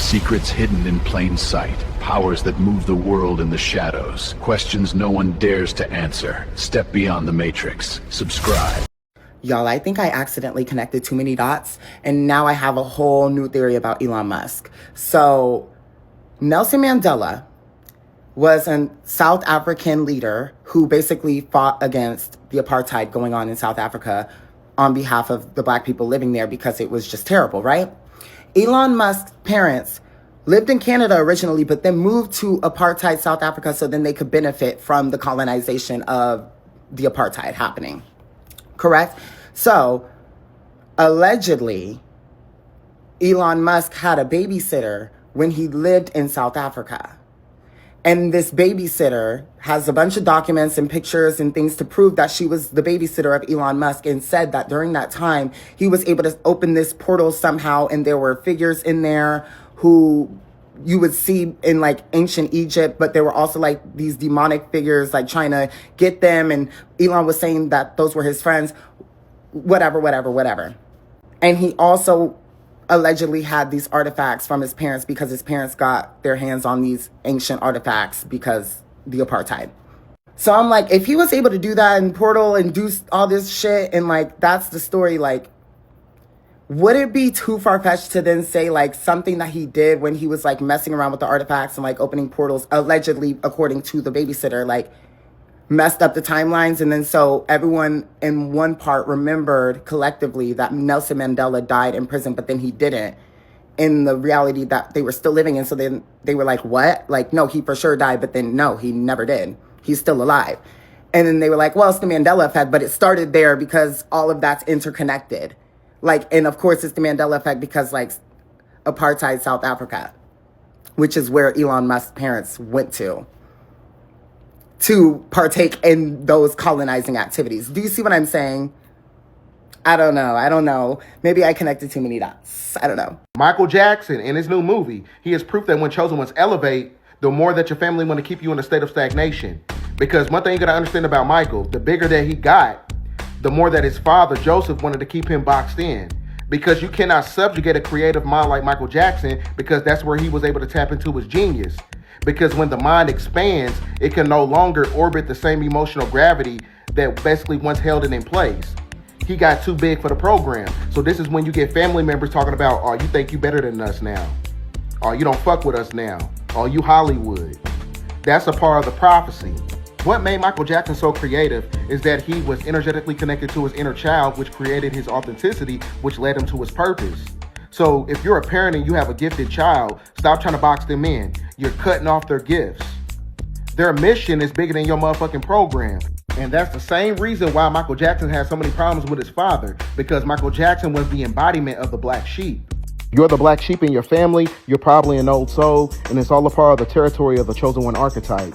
Secrets hidden in plain sight. Powers that move the world in the shadows. Questions no one dares to answer. Step beyond the matrix. Subscribe. Y'all, I think I accidentally connected too many dots, and now I have a whole new theory about Elon Musk. So, Nelson Mandela was a South African leader who basically fought against the apartheid going on in South Africa on behalf of the black people living there because it was just terrible, right? Elon Musk's parents lived in Canada originally, but then moved to apartheid South Africa so then they could benefit from the colonization of the apartheid happening. Correct? So, allegedly, Elon Musk had a babysitter when he lived in South Africa. And this babysitter has a bunch of documents and pictures and things to prove that she was the babysitter of Elon Musk, and said that during that time, he was able to open this portal somehow, and there were figures in there who you would see in like ancient Egypt, but there were also like these demonic figures like trying to get them, and Elon was saying that those were his friends, whatever. And he also allegedly had these artifacts from his parents because his parents got their hands on these ancient artifacts because the apartheid. So I'm like, if he was able to do that in Portal and do all this shit, and like that's the story, like, would it be too far-fetched to then say like something that he did when he was like messing around with the artifacts and like opening portals, allegedly according to the babysitter, like messed up the timelines, and then so everyone in one part remembered collectively that Nelson Mandela died in prison, but then he didn't, in the reality that they were still living in. So then they were like, what? Like, no, he for sure died, but then no, he never did. He's still alive. And then they were like, well, it's the Mandela effect, but it started there because all of that's interconnected. Like, and of course it's the Mandela effect because like apartheid South Africa, which is where Elon Musk's parents went to partake in those colonizing activities. Do you see what I'm saying? I don't know. Maybe I connected too many dots. I don't know. Michael Jackson, in his new movie, he is proof that when chosen ones elevate, the more that your family want to keep you in a state of stagnation. Because one thing you got to understand about Michael, the bigger that he got, the more that his father, Joseph, wanted to keep him boxed in. Because you cannot subjugate a creative mind like Michael Jackson, because that's where he was able to tap into his genius. Because when the mind expands, it can no longer orbit the same emotional gravity that basically once held it in place. He got too big for the program. So this is when you get family members talking about, oh, you think you better than us now. Oh, you don't fuck with us now. Oh, you Hollywood. That's a part of the prophecy. What made Michael Jackson so creative is that he was energetically connected to his inner child, which created his authenticity, which led him to his purpose. So if you're a parent and you have a gifted child, stop trying to box them in. You're cutting off their gifts. Their mission is bigger than your motherfucking program. And that's the same reason why Michael Jackson had so many problems with his father, because Michael Jackson was the embodiment of the black sheep. You're the black sheep in your family, you're probably an old soul, and it's all a part of the territory of the chosen one archetype.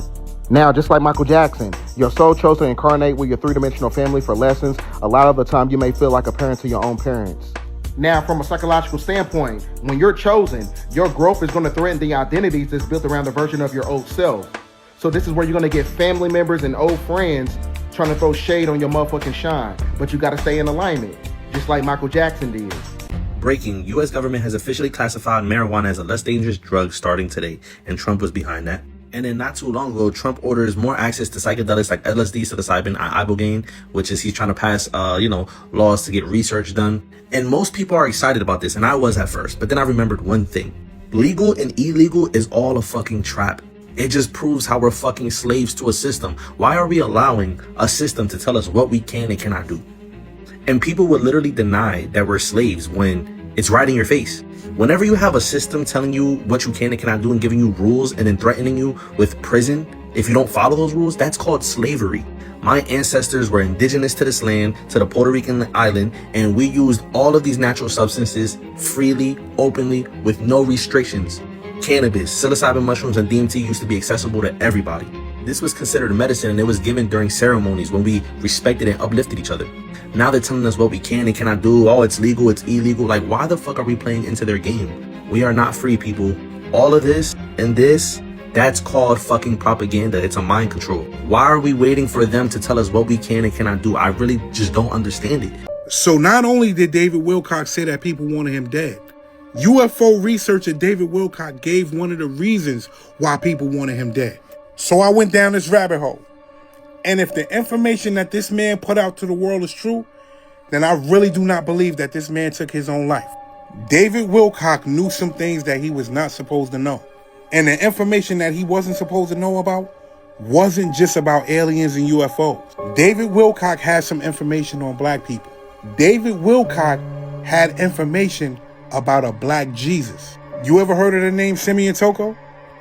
Now, just like Michael Jackson, your soul chose to incarnate with your three-dimensional family for lessons. A lot of the time, you may feel like a parent to your own parents. Now, from a psychological standpoint, when you're chosen, your growth is going to threaten the identities that's built around the version of your old self. So this is where you're going to get family members and old friends trying to throw shade on your motherfucking shine. But you got to stay in alignment, just like Michael Jackson did. Breaking, U.S. government has officially classified marijuana as a less dangerous drug starting today, and Trump was behind that. And then not too long ago, Trump orders more access to psychedelics like LSD, psilocybin, ibogaine, which is he's trying to pass, laws to get research done. And most people are excited about this, and I was at first. But then I remembered one thing. Legal and illegal is all a fucking trap. It just proves how we're fucking slaves to a system. Why are we allowing a system to tell us what we can and cannot do? And people would literally deny that we're slaves when it's right in your face. Whenever you have a system telling you what you can and cannot do and giving you rules and then threatening you with prison if you don't follow those rules, that's called slavery. My ancestors were indigenous to this land, to the Puerto Rican island, and we used all of these natural substances freely, openly, with no restrictions. Cannabis, psilocybin mushrooms, and DMT used to be accessible to everybody. This was considered medicine, and it was given during ceremonies when we respected and uplifted each other. Now they're telling us what we can and cannot do. Oh, it's legal, it's illegal. Like, why the fuck are we playing into their game? We are not free, people. All of this and this, that's called fucking propaganda. It's a mind control. Why are we waiting for them to tell us what we can and cannot do? I really just don't understand it. So not only did David Wilcox say that people wanted him dead, UFO researcher David Wilcock gave one of the reasons why people wanted him dead. So I went down this rabbit hole. And if the information that this man put out to the world is true, then I really do not believe that this man took his own life. David Wilcock knew some things that he was not supposed to know. And the information that he wasn't supposed to know about wasn't just about aliens and UFOs. David Wilcock had some information on black people. David Wilcock had information about a black Jesus. You ever heard of the name Simeon Toko?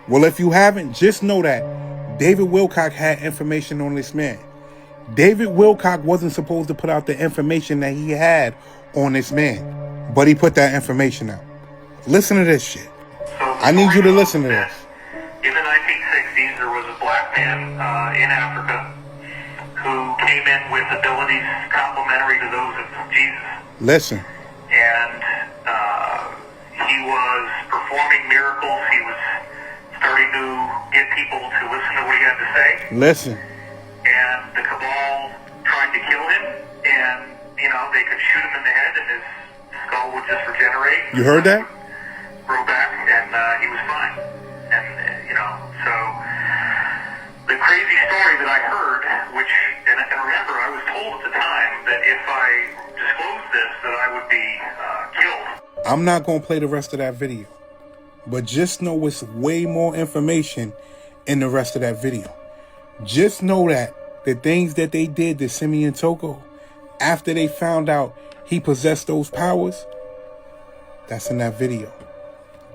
Well, if you haven't, just know that David Wilcock had information on this man. David Wilcock wasn't supposed to put out the information that he had on this man, but he put that information out. Listen to this shit. I need you to listen to this. In the 1960s, there was a black man in Africa who came in with abilities complementary to those of Jesus. Listen. And he was performing miracles. He was starting to get people to listen to what he had to say. Listen. And the cabal tried to kill him, and, they could shoot him in the head, and his skull would just regenerate. You heard that? Grow back, and he was fine. And, so the crazy story that I heard, and remember, I was told at the time that if I disclosed this, that I would be killed. I'm not going to play the rest of that video, but just know it's way more information in the rest of that video. Just know that the things that they did to Simeon Toko after they found out he possessed those powers, that's in that video.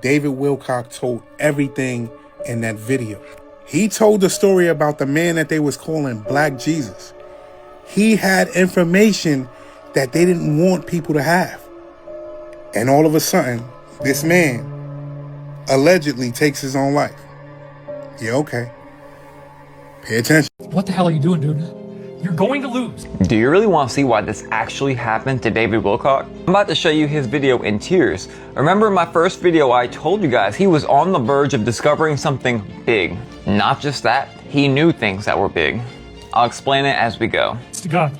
David Wilcock told everything in that video. He told the story about the man that they was calling Black Jesus. He had information that they didn't want people to have. And all of a sudden, this man allegedly takes his own life. Yeah, okay. Pay attention. What the hell are you doing, dude? You're going to lose. Do you really want to see why this actually happened to David Wilcock? I'm about to show you his video in tears. Remember in my first video I told you guys he was on the verge of discovering something big. Not just that, he knew things that were big. I'll explain it as we go. It's to God.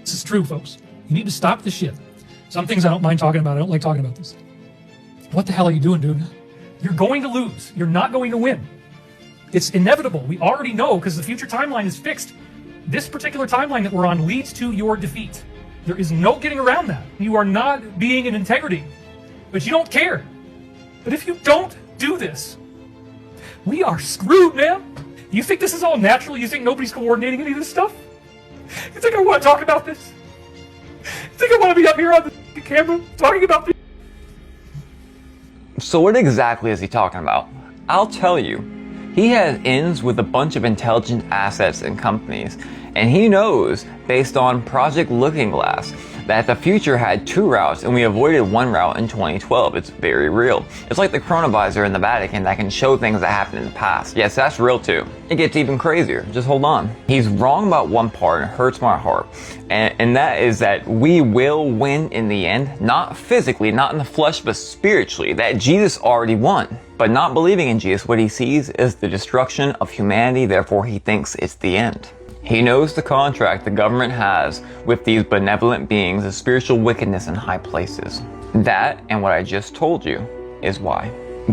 This is true, folks. You need to stop this shit. Some things I don't mind talking about. I don't like talking about this. What the hell are you doing, dude? You're going to lose. You're not going to win. It's inevitable. We already know because the future timeline is fixed. This particular timeline that we're on leads to your defeat. There is no getting around that. You are not being in integrity, but you don't care. But if you don't do this, we are screwed, man. You think this is all natural? You think nobody's coordinating any of this stuff? You think I want to talk about this? You think I want to be up here on the camera talking about this? So what exactly is he talking about? I'll tell you. He has ins with a bunch of intelligent assets and companies, and he knows, based on Project Looking Glass, that the future had two routes and we avoided one route in 2012. It's very real. It's like the chronovisor in the Vatican that can show things that happened in the past. Yes, that's real too. It gets even crazier. Just hold on. He's wrong about one part and it hurts my heart. And that is that we will win in the end, not physically, not in the flesh, but spiritually, that Jesus already won. But not believing in Jesus, what he sees is the destruction of humanity, therefore he thinks it's the end. He knows the contract the government has with these benevolent beings of spiritual wickedness in high places. That, and what I just told you, is why.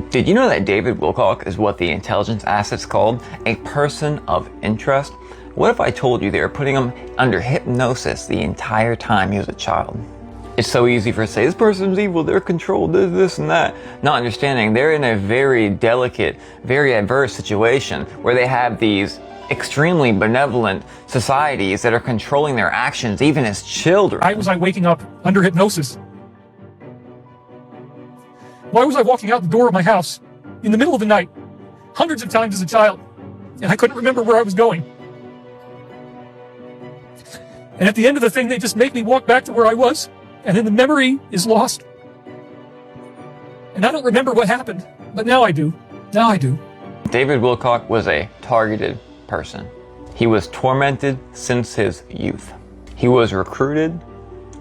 Did you know that David Wilcock is what the intelligence assets called a person of interest? What if I told you they were putting him under hypnosis the entire time he was a child? It's so easy for us to say, this person's evil, they're controlled, this and that. Not understanding they're in a very delicate, very adverse situation where they have these extremely benevolent societies that are controlling their actions even as children. Why was I waking up under hypnosis? Why was I walking out the door of my house in the middle of the night, hundreds of times as a child, and I couldn't remember where I was going? And at the end of the thing, they just make me walk back to where I was, and then the memory is lost. And I don't remember what happened, but now I do. Now I do. David Wilcock was a targeted person. He was tormented since his youth. He was recruited,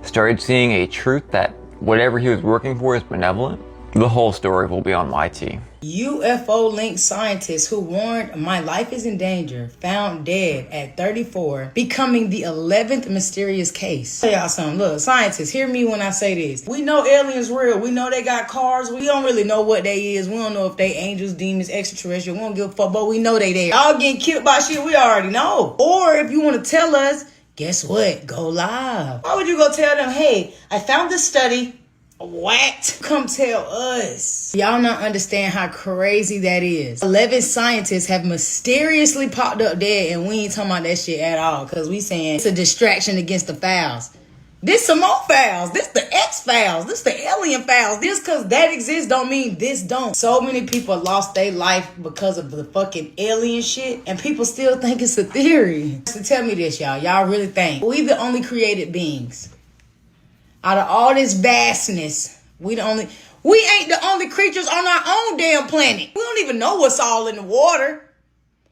started seeing a truth that whatever he was working for is benevolent, The whole story will be on YT. UFO-linked scientist who warned my life is in danger, found dead at 34, becoming the 11th mysterious case. Tell y'all something. Look, scientists, hear me when I say this. We know aliens real. We know they got cars. We don't really know what they is. We don't know if they angels, demons, extraterrestrial. We don't give a fuck, but we know they there. Y'all getting killed by shit we already know. Or if you want to tell us, guess what? Go live. Why would you go tell them, hey, I found this study. What? Come tell us. Y'all not understand how crazy that is. 11 scientists have mysteriously popped up dead, and we ain't talking about that shit at all, because we saying it's a distraction against the files. This some more files. This the X files. This the alien files. This because that exists don't mean this don't. So many people lost their life because of the fucking alien shit, and people still think it's a theory. So tell me this, y'all. Y'all really think we the only created beings? Out of all this vastness, we ain't the only creatures on our own damn planet. We don't even know what's all in the water.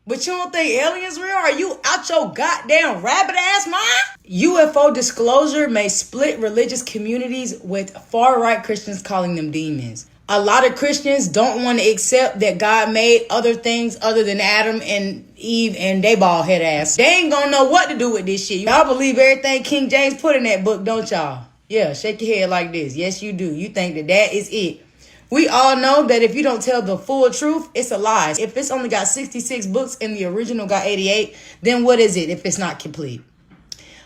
But you don't think aliens real? Are you out your goddamn rabbit ass mind? UFO disclosure may split religious communities, with far-right Christians calling them demons. A lot of Christians don't want to accept that God made other things other than Adam and Eve and they bald head ass. They ain't gonna know what to do with this shit. Y'all believe everything King James put in that book, don't y'all? Yeah, shake your head like this. Yes, you do. You think that is it. We all know that if you don't tell the full truth, it's a lie. If it's only got 66 books and the original got 88, then what is it if it's not complete?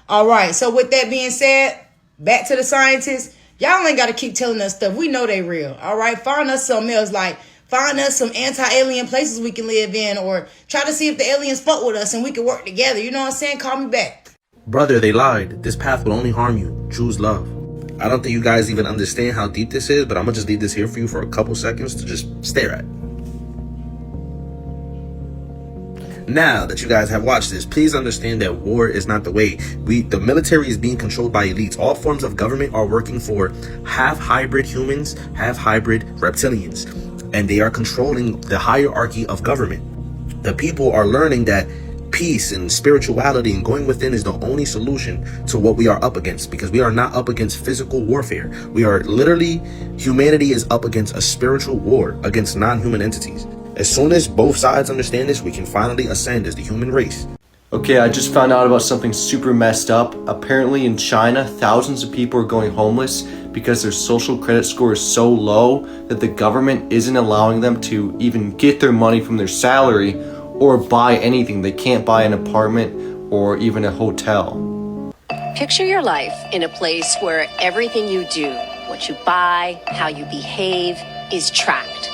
All right, so with that being said, back to the scientists. Y'all ain't got to keep telling us stuff. We know they real. All right, find us something else, like find us some anti-alien places we can live in, or try to see if the aliens fuck with us and we can work together. You know what I'm saying? Call me back. Brother, they lied. This path will only harm you. Choose love. I don't think you guys even understand how deep this is, but I'm gonna just leave this here for you for a couple seconds to just stare at. Now that you guys have watched this, please understand that war is not the way. The military is being controlled by elites. All forms of government are working for half hybrid humans, half hybrid reptilians, and they are controlling the hierarchy of government. The people are learning that peace and spirituality and going within is the only solution to what we are up against, because we are not up against physical warfare. We are literally, humanity is up against a spiritual war against non-human entities. As soon as both sides understand this, we can finally ascend as the human race. Okay, I just found out about something super messed up. Apparently in China, thousands of people are going homeless because their social credit score is so low that the government isn't allowing them to even get their money from their salary or buy anything. They can't buy an apartment or even a hotel. Picture your life in a place where everything you do, what you buy, how you behave, is tracked.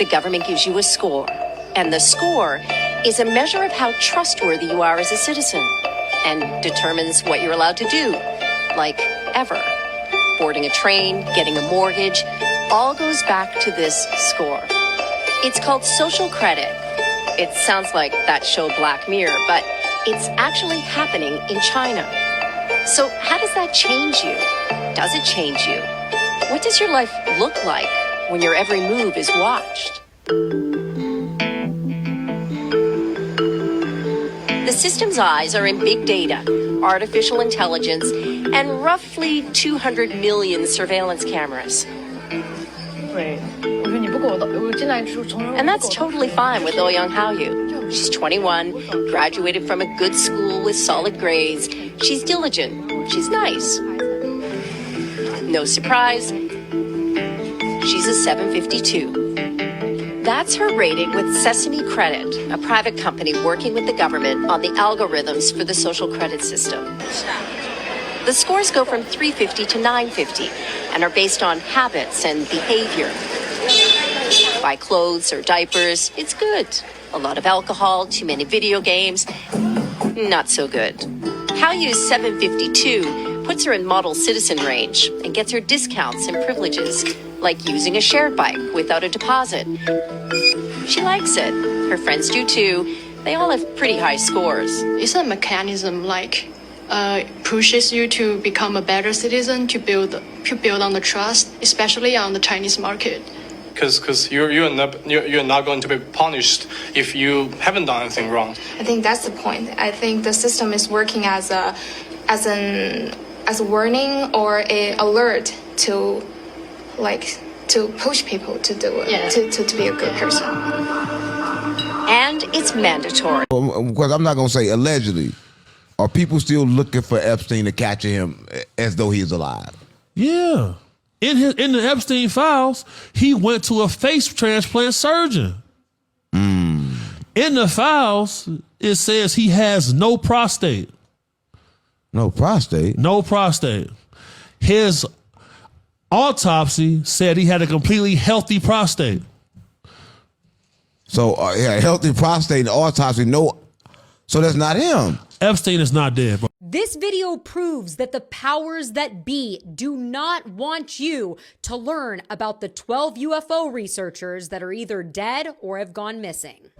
The government gives you a score, and the score is a measure of how trustworthy you are as a citizen and determines what you're allowed to do, like ever. Boarding a train, getting a mortgage, all goes back to this score. It's called social credit. It sounds like that show Black Mirror, but it's actually happening in China. So how does that change you? Does it change you? What does your life look like when your every move is watched? The system's eyes are in big data, artificial intelligence, and roughly 200 million surveillance cameras. And that's totally fine with Oh-Young Hao-Yu. She's 21, graduated from a good school with solid grades. She's diligent. She's nice. No surprise, she's a 752. That's her rating with Sesame Credit, a private company working with the government on the algorithms for the social credit system. The scores go from 350 to 950 and are based on habits and behavior. Buy clothes or diapers, it's good. A lot of alcohol, too many video games, not so good. Hao-Yu's 752 puts her in model citizen range and gets her discounts and privileges, like using a shared bike without a deposit. She likes it. Her friends do too. They all have pretty high scores. It's a mechanism like pushes you to become a better citizen, to build on the trust, especially on the Chinese market. Because you're not going to be punished if you haven't done anything wrong. I think that's the point. I think the system is working as a warning or a alert to like to push people to do it, to be a good person. And it's mandatory. Because I'm not going to say allegedly. Are people still looking for Epstein to capture him as though he's alive? Yeah. In the Epstein files, he went to a face transplant surgeon. In the files, it says he has no prostate. No prostate? No prostate. His autopsy said he had a completely healthy prostate. So, yeah, healthy prostate and autopsy, no. So that's not him. Epstein is not dead, bro. This video proves that the powers that be do not want you to learn about the 12 UFO researchers that are either dead or have gone missing.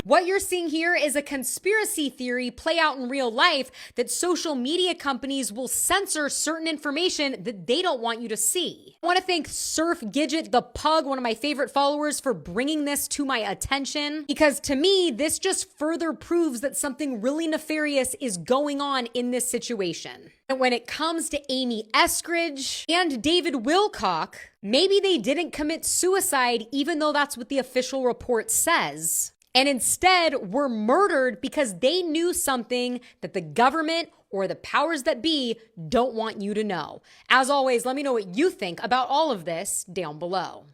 What you're seeing here is a conspiracy theory play out in real life that social media companies will censor certain information that they don't want you to see. I want to thank Surf Gidget the Pug, one of my favorite followers, for bringing this to my attention, because to me, this just further proves that something really nefarious is going on in this situation. And when it comes to Amy Eskridge and David Wilcock, maybe they didn't commit suicide even though that's what the official report says. And instead were murdered because they knew something that the government or the powers that be don't want you to know. As always, let me know what you think about all of this down below.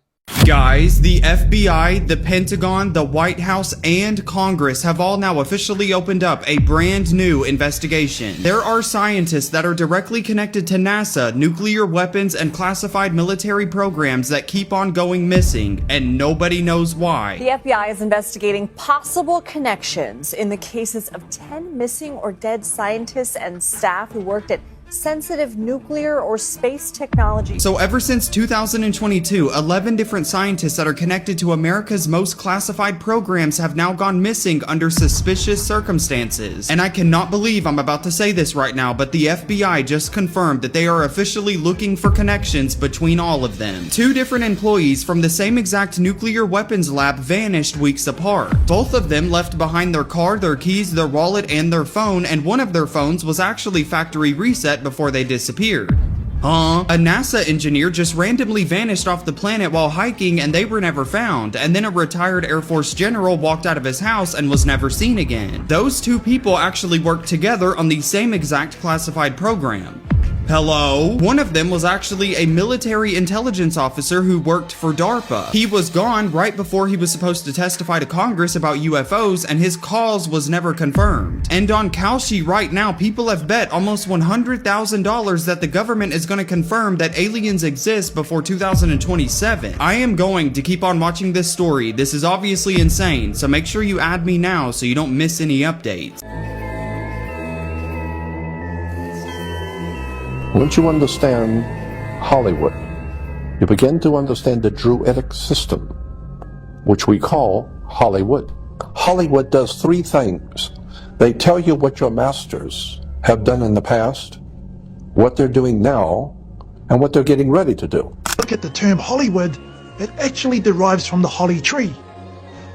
Guys, the FBI, the Pentagon, the White House, and Congress have all now officially opened up a brand new investigation. There are scientists that are directly connected to NASA, nuclear weapons, and classified military programs that keep on going missing, and nobody knows why. The FBI is investigating possible connections in the cases of 10 missing or dead scientists and staff who worked at sensitive nuclear or space technology. So ever since 2022, 11 different scientists that are connected to America's most classified programs have now gone missing under suspicious circumstances. And I cannot believe I'm about to say this right now, but the FBI just confirmed that they are officially looking for connections between all of them. 2 different employees from the same exact nuclear weapons lab vanished weeks apart. Both of them left behind their car, their keys, their wallet, and their phone, and one of their phones was actually factory reset before they disappeared. A NASA engineer just randomly vanished off the planet while hiking and they were never found, and then a retired Air Force general walked out of his house and was never seen again. Those 2 people actually worked together on the same exact classified program. Hello? One of them was actually a military intelligence officer who worked for DARPA. He was gone right before he was supposed to testify to Congress about UFOs, and his cause was never confirmed. And on Kalshi right now, people have bet almost $100,000 that the government is going to confirm that aliens exist before 2027. I am going to keep on watching this story. This is obviously insane, so make sure you add me now so you don't miss any updates. Once you understand Hollywood, you begin to understand the Druidic system, which we call Hollywood. Hollywood does 3 things. They tell you what your masters have done in the past, what they're doing now, and what they're getting ready to do. Look at the term Hollywood, it actually derives from the holly tree.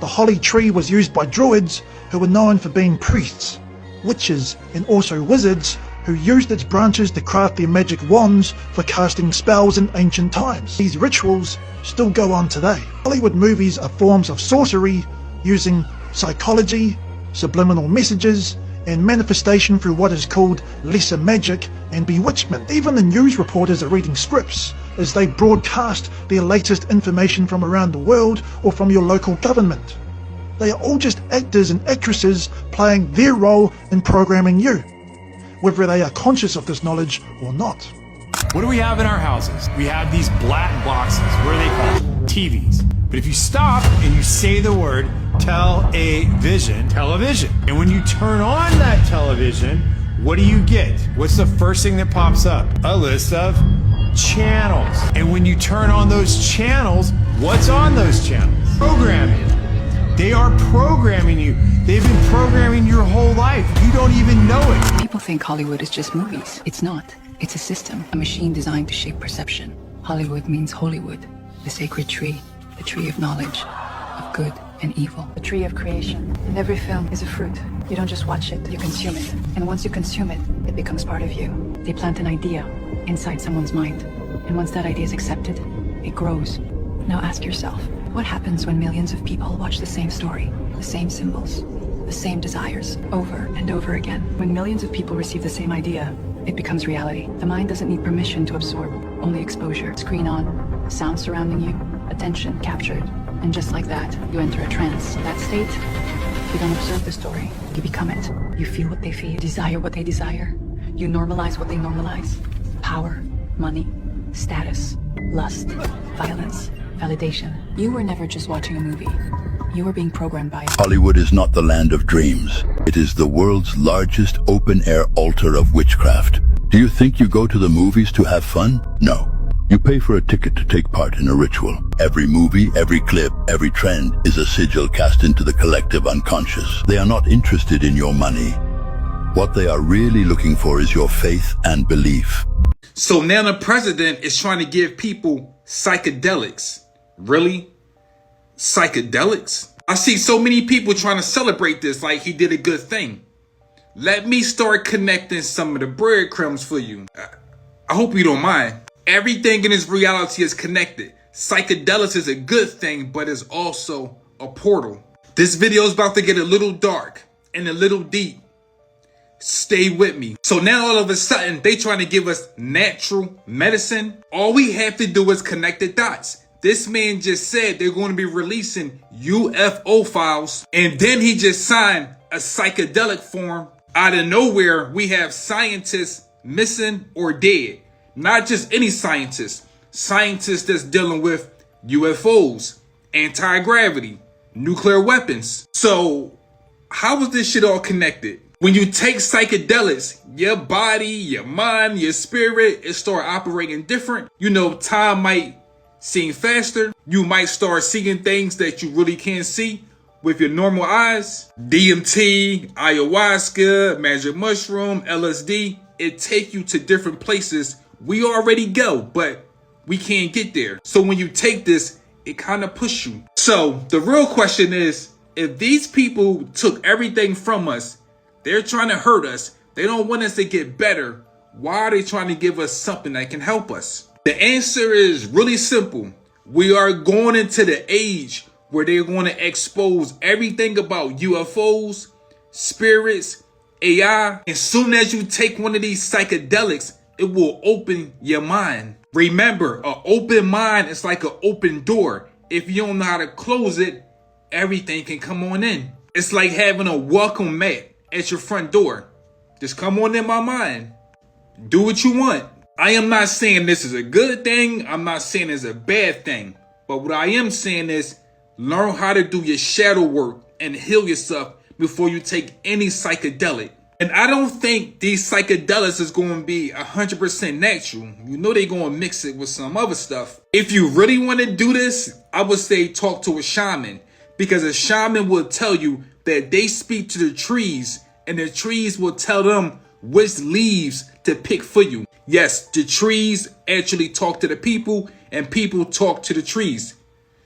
The holly tree was used by Druids who were known for being priests, witches, and also wizards who used its branches to craft their magic wands for casting spells in ancient times. These rituals still go on today. Hollywood movies are forms of sorcery using psychology, subliminal messages, and manifestation through what is called lesser magic and bewitchment. Even the news reporters are reading scripts as they broadcast their latest information from around the world or from your local government. They are all just actors and actresses playing their role in programming you, whether they are conscious of this knowledge or not. What do we have in our houses? We have these black boxes. What are they called? TVs. But if you stop and you say the word television, and when you turn on that television, what do you get? What's the first thing that pops up? A list of channels. And when you turn on those channels, what's on those channels? Programming. They are programming you. They've been programming your whole life. You don't even know it. People think Hollywood is just movies. It's not. It's a system, a machine designed to shape perception. Hollywood means Holywood, the sacred tree, the tree of knowledge, of good and evil. The tree of creation. And every film is a fruit. You don't just watch it, you consume it. And once you consume it, it becomes part of you. They plant an idea inside someone's mind. And once that idea is accepted, it grows. Now ask yourself, what happens when millions of people watch the same story, the same symbols, the same desires, over and over again? When millions of people receive the same idea, it becomes reality. The mind doesn't need permission to absorb, only exposure. Screen on, sound surrounding you, attention captured. And just like that, you enter a trance. That state, you don't observe the story, you become it. You feel what they feel, you desire what they desire. You normalize what they normalize. Power, money, status, lust, violence, validation. You were never just watching a movie. You were being programmed by it. Hollywood is not the land of dreams. It is the world's largest open-air altar of witchcraft. Do you think you go to the movies to have fun? No. You pay for a ticket to take part in a ritual. Every movie, every clip, every trend is a sigil cast into the collective unconscious. They are not interested in your money. What they are really looking for is your faith and belief. So now the president is trying to give people psychedelics. Really? Psychedelics? I see so many people trying to celebrate this like he did a good thing. Let me start connecting some of the breadcrumbs for you. I hope you don't mind. Everything in this reality is connected. Psychedelics is a good thing, but it's also a portal. This video is about to get a little dark and a little deep. Stay with me. So now all of a sudden, they trying to give us natural medicine. All we have to do is connect the dots. This man just said they're going to be releasing UFO files. And then he just signed a psychedelic form. Out of nowhere, we have scientists missing or dead. Not just any scientists. Scientists that's dealing with UFOs, anti-gravity, nuclear weapons. So how is this shit all connected? When you take psychedelics, your body, your mind, your spirit, it start operating different. You know, time might seem faster. You might start seeing things that you really can't see with your normal eyes. DMT, ayahuasca, magic mushroom, LSD, it take you to different places. We already go, but we can't get there. So when you take this, it kind of pushes you. So the real question is, if these people took everything from us, they're trying to hurt us, they don't want us to get better, why are they trying to give us something that can help us? The answer is really simple. We are going into the age where they're going to expose everything about UFOs, spirits, AI. As soon as you take one of these psychedelics, it will open your mind. Remember, an open mind is like an open door. If you don't know how to close it, everything can come on in. It's like having a welcome mat at your front door. Just come on in my mind. Do what you want. I am not saying this is a good thing. I'm not saying it's a bad thing. But what I am saying is learn how to do your shadow work and heal yourself before you take any psychedelic. And I don't think these psychedelics is going to be 100% natural. You know they're going to mix it with some other stuff. If you really want to do this, I would say talk to a shaman. Because a shaman will tell you that they speak to the trees. And the trees will tell them which leaves to pick for you. Yes, the trees actually talk to the people. And people talk to the trees.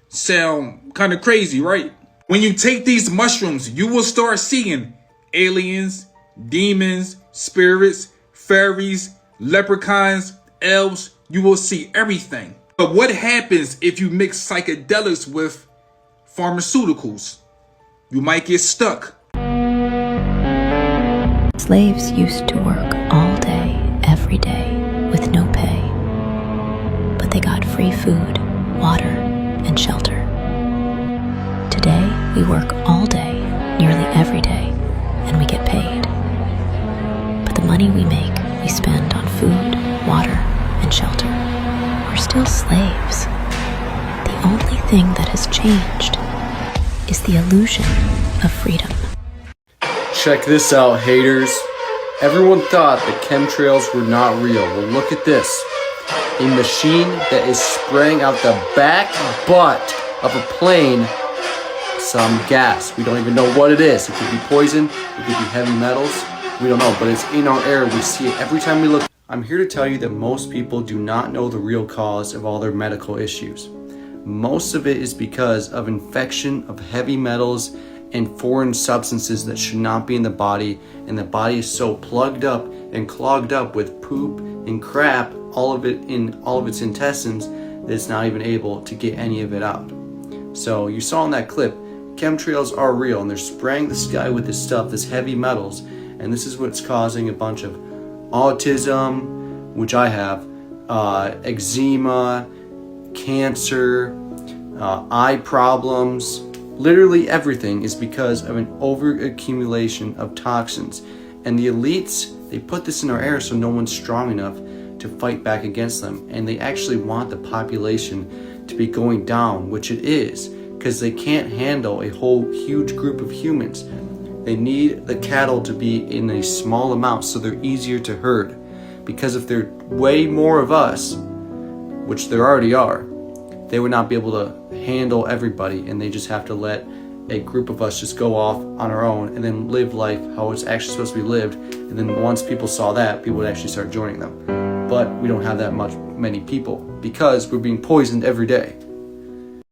Sound kind of crazy, right? When you take these mushrooms, you will start seeing aliens, demons, spirits, fairies, leprechauns, elves. You will see everything. But what happens if you mix psychedelics with pharmaceuticals? You might get stuck. Slaves used to work all day, every day, with no pay. But they got free food, water, and shelter. Today, we work all day, nearly every day, and we get paid. But the money we make, we spend on food, water, and shelter. We're still slaves. The only thing that has changed is the illusion of freedom. Check this out, haters. Everyone thought the chemtrails were not real. Well, look at this. A machine that is spraying out the back butt of a plane some gas. We don't even know what it is. It could be poison. It could be heavy metals. We don't know, but it's in our air. We see it every time we look. I'm here to tell you that most people do not know the real cause of all their medical issues. Most of it is because of infection of heavy metals and foreign substances that should not be in the body, and the body is so plugged up and clogged up with poop and crap, all of it in all of its intestines, that it's not even able to get any of it out. So you saw in that clip, chemtrails are real, and they're spraying the sky with this stuff, this heavy metals, and this is what's causing a bunch of autism, which I have, eczema, cancer, eye problems. Literally everything is because of an overaccumulation of toxins. And the elites, they put this in our air so no one's strong enough to fight back against them. And they actually want the population to be going down, which it is, because they can't handle a whole huge group of humans. They need the cattle to be in a small amount so they're easier to herd. Because if there are way more of us, which there already are, they would not be able to handle everybody, and they just have to let a group of us just go off on our own and then live life how it's actually supposed to be lived. And then once people saw that, people would actually start joining them. But we don't have that many people because we're being poisoned every day.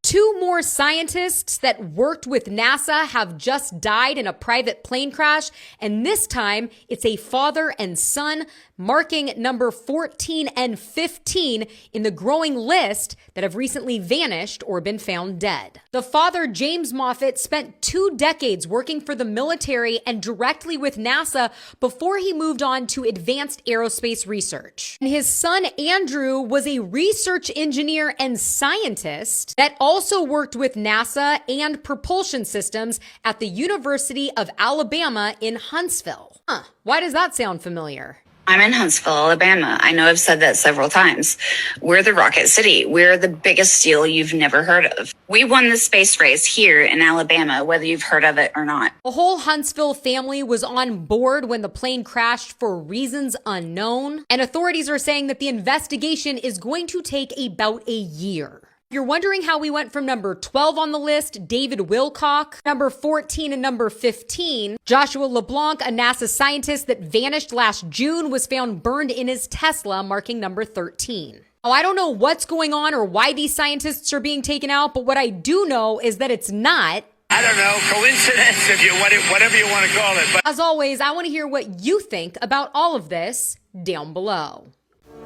2 more scientists that worked with NASA have just died in a private plane crash, and this time it's a father and son, marking number 14 and 15 in the growing list that have recently vanished or been found dead. The father, James Moffett, spent 2 decades working for the military and directly with NASA before he moved on to advanced aerospace research. And his son, Andrew, was a research engineer and scientist that also worked with NASA and propulsion systems at the University of Alabama in Huntsville. Why does that sound familiar? I'm in Huntsville, Alabama. I know I've said that several times. We're the Rocket City. We're the biggest deal you've never heard of. We won the space race here in Alabama, whether you've heard of it or not. The whole Huntsville family was on board when the plane crashed for reasons unknown, and authorities are saying that the investigation is going to take about a year. If you're wondering how we went from number 12 on the list, David Wilcock, number 14 and number 15, Joshua LeBlanc, a NASA scientist that vanished last June, was found burned in his Tesla, marking number 13. Now, I don't know what's going on or why these scientists are being taken out, but what I do know is that it's not, I don't know, coincidence, whatever you want to call it. But as always, I want to hear what you think about all of this down below.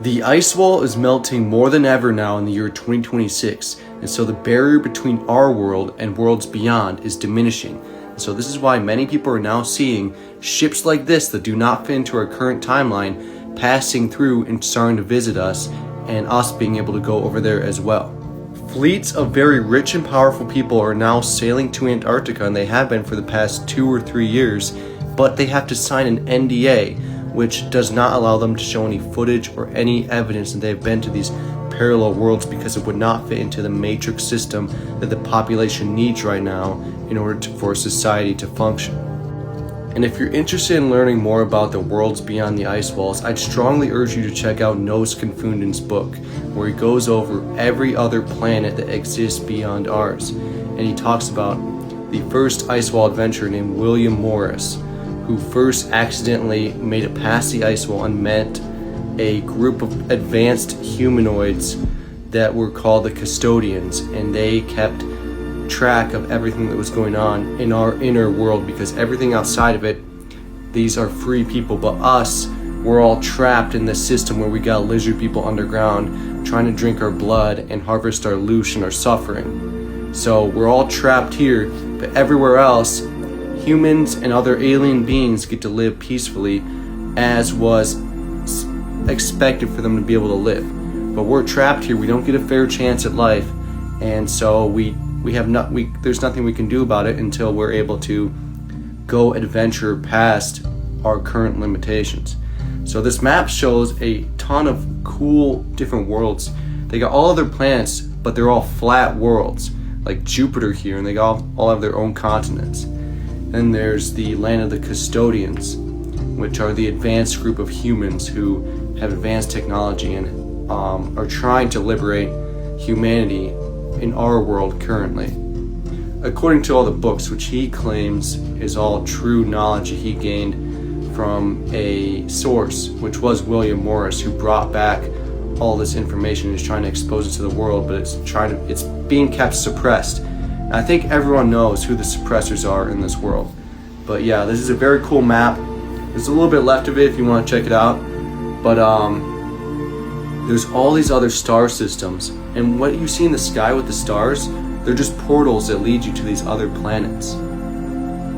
The ice wall is melting more than ever now in the year 2026, and so the barrier between our world and worlds beyond is diminishing. And so this is why many people are now seeing ships like this that do not fit into our current timeline passing through and starting to visit us, and us being able to go over there as well. Fleets of very rich and powerful people are now sailing to Antarctica, and they have been for the past 2 or 3 years, but they have to sign an NDA, which does not allow them to show any footage or any evidence that they've been to these parallel worlds, because it would not fit into the matrix system that the population needs right now in order for society to function. And if you're interested in learning more about the worlds beyond the ice walls, I'd strongly urge you to check out Nose Confunden's book, where he goes over every other planet that exists beyond ours. And he talks about the first ice wall adventurer named William Morris, who first accidentally made it past the ice wall and met a group of advanced humanoids that were called the Custodians, and they kept track of everything that was going on in our inner world, because everything outside of it, these are free people, but us, we're all trapped in this system where we got lizard people underground trying to drink our blood and harvest our loosh and our suffering. So we're all trapped here, but everywhere else, humans and other alien beings get to live peacefully, as was expected for them to be able to live. But we're trapped here. We don't get a fair chance at life, and so there's nothing we can do about it until we're able to go adventure past our current limitations. So this map shows a ton of cool different worlds. They got all other planets, but they're all flat worlds, like Jupiter here, and they all have their own continents. Then there's the land of the Custodians, which are the advanced group of humans who have advanced technology and are trying to liberate humanity in our world currently. According to all the books, which he claims is all true knowledge that he gained from a source, which was William Morris, who brought back all this information and is trying to expose it to the world, but it's being kept suppressed. And I think everyone knows who the suppressors are in this world. But yeah, this is a very cool map. There's a little bit left of it if you want to check it out. But there's all these other star systems, and what you see in the sky with the stars, they're just portals that lead you to these other planets.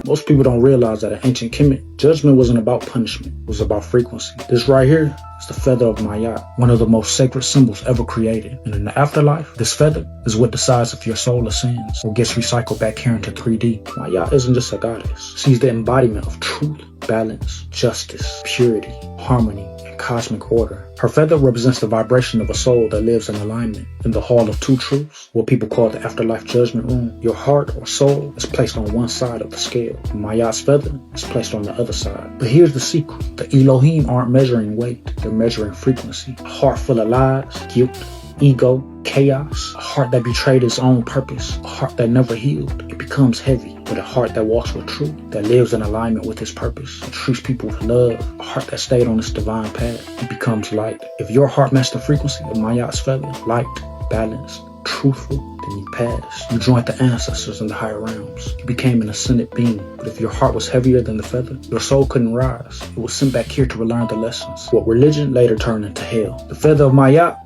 Most people don't realize that in ancient Kemet, judgment wasn't about punishment, it was about frequency. This right here is the feather of Mayat, one of the most sacred symbols ever created. And in the afterlife, this feather is what decides if your soul ascends or gets recycled back here into 3D. Mayat isn't just a goddess. She's the embodiment of truth, balance, justice, purity, harmony, and cosmic order. Her feather represents the vibration of a soul that lives in alignment. In the Hall of Two Truths, what people call the afterlife judgment room, your heart or soul is placed on one side of the scale. Mayat's feather is placed on the other side. But here's the secret. The Elohim aren't measuring weight, they're measuring frequency. A heart full of lies, guilt, ego, chaos, a heart that betrayed its own purpose, a heart that never healed, it becomes heavy. But a heart that walks with truth, that lives in alignment with its purpose, and treats people with love, a heart that stayed on its divine path, it becomes light. If your heart matched the frequency of Mayat's feather, light, balanced, truthful, then you passed. You joined the ancestors in the higher realms. You became an ascended being. But if your heart was heavier than the feather, your soul couldn't rise. It was sent back here to relearn the lessons. What religion later turned into hell. The feather of Mayat,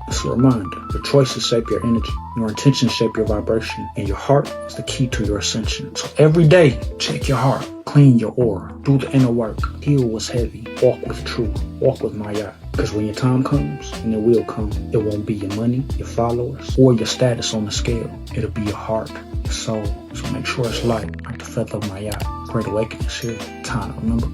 it's a reminder. Your choices shape your energy. Your intentions shape your vibration. And your heart is the key to your ascension. So every day, check your heart. Clean your aura. Do the inner work. Heal what's heavy. Walk with truth. Walk with Mayat. Because when your time comes, and it will come, it won't be your money, your followers, or your status on the scale. It'll be your heart, your soul. So make sure it's light, like the feather of Mayat. Great awakening is here. Time to remember.